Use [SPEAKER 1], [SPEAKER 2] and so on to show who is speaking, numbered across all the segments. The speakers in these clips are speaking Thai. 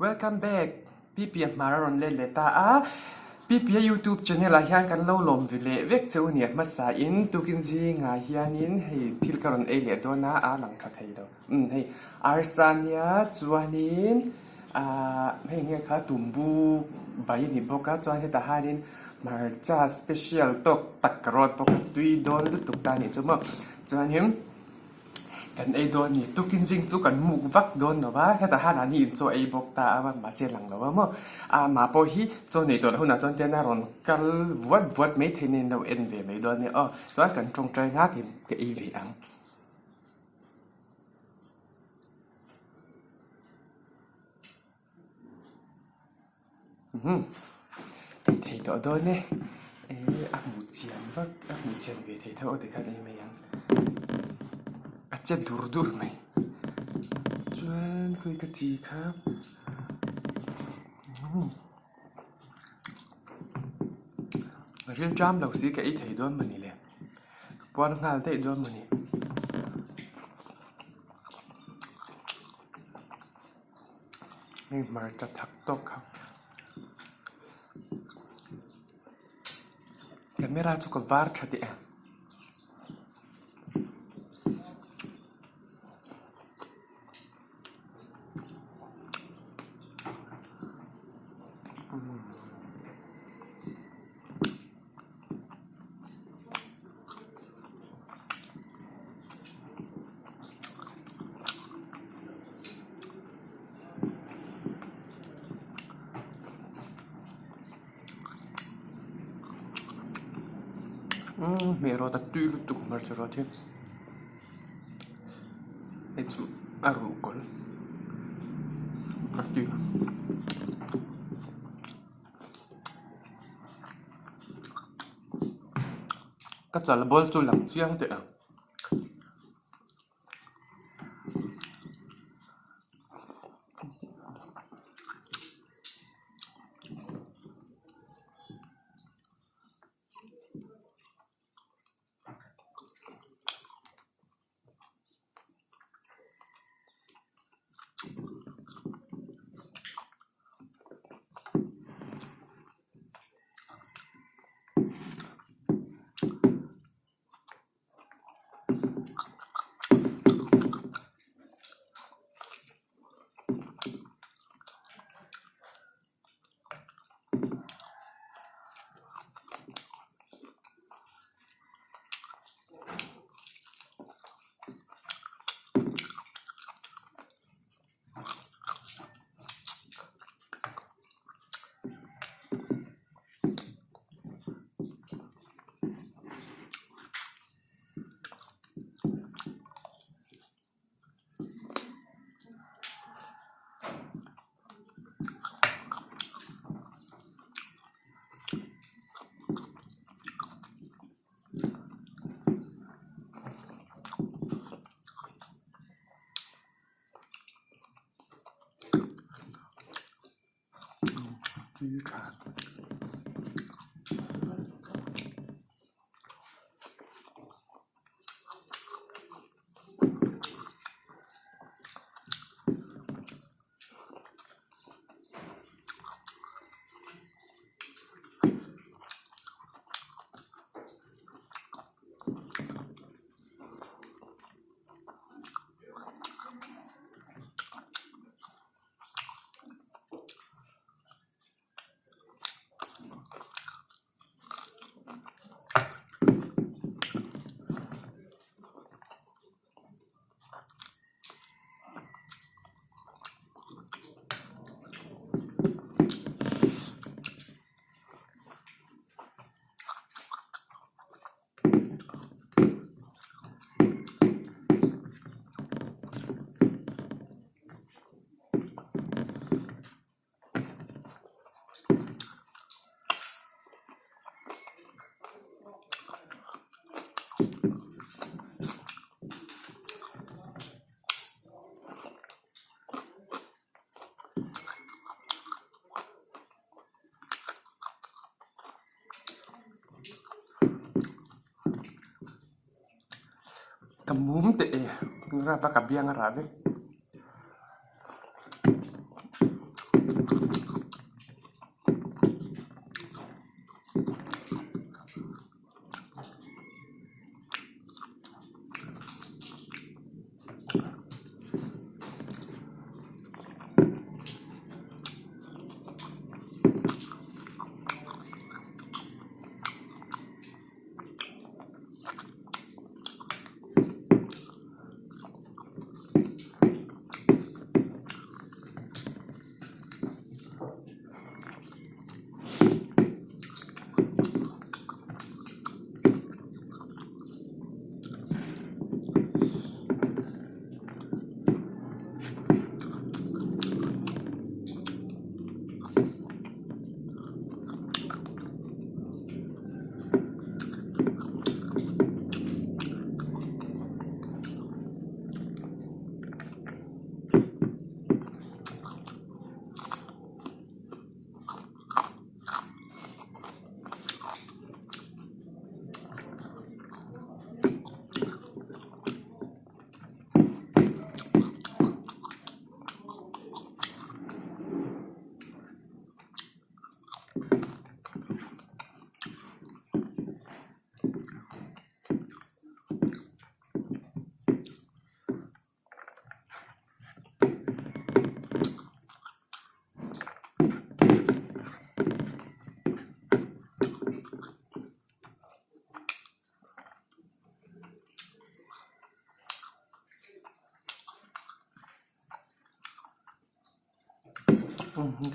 [SPEAKER 1] Welcome back พี่เปียมารอนเล่นเลยตาพี่เปีย YouTube channel อาเฮียนกันเล่าลมวิเลเวกเจ้าเนี่ยมาสาอินตุกินจีงาเฮียนินให้ทิลการอนเอเลียโดนะหลังขัดให้เราให้อาร์ซานียจวนนินให้เงี้ยค่ะตุ่มบูใบนี่บอกว่าจวนให้ตาหานินมาจ้าสเปเชียลตกตักกรอดปกติโดนลุตุกตานี่จุ๊บจวนนินกันไอโดนนี่ตุกินจริงจุกันมุกวักโดนหรอวะแค่แต่หานานี่โจไอบอกตาว่ามาเสียหลังหรอวะมั้งมาพอฮีโจนี่ตัวหุ่นจนเต้นารอนกัลวัดไม่เทนินเราเอ็นเวไม่โดนเนี่ยจวนกันจงใจงักกินกับอีวีอังเทตัวโดนเนี่ยหมูเจียนวักหมูเจียนเวทเท่าเด็กกันไม่ยังอาจจะดูไหมจวนคุยกับจีครับเรื่องจำเราสิกับไอ้ไทยด้วยมันนี่แหละปอนงานไทยด้วยมันนี่นี่มาจะทักตกครับกันไม่ราจุกวาร์ชัดเองมีรถตู้ลุตุกมาจรดที่ไอ้สุอารุกอลกัดที่ก็จะระเบิดจุลังเชียงเตะที่ขาดKamu teh ngapa kabiang ngarabe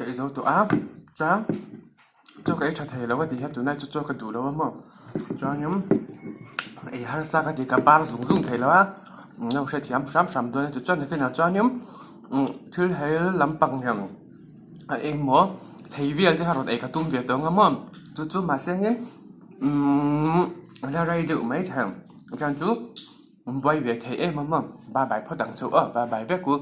[SPEAKER 1] cái dấu tổ áp chá cho cái chặt thầy là thì hết tụi này cho cái đủ đâu mà cho nhóm ấy har sa cái gì cả ba dùng thầy là nó sẽ thiam sắm đôi cho cái nào cho nhóm thứ hay làm bằng hàng em mo thầy việc thì harot ấy cả tum việc đó mà chú mà xem nhé là rai được mấy thằng can chú quay việc thầy em mà ba bài phát đẳng số ba bài viết của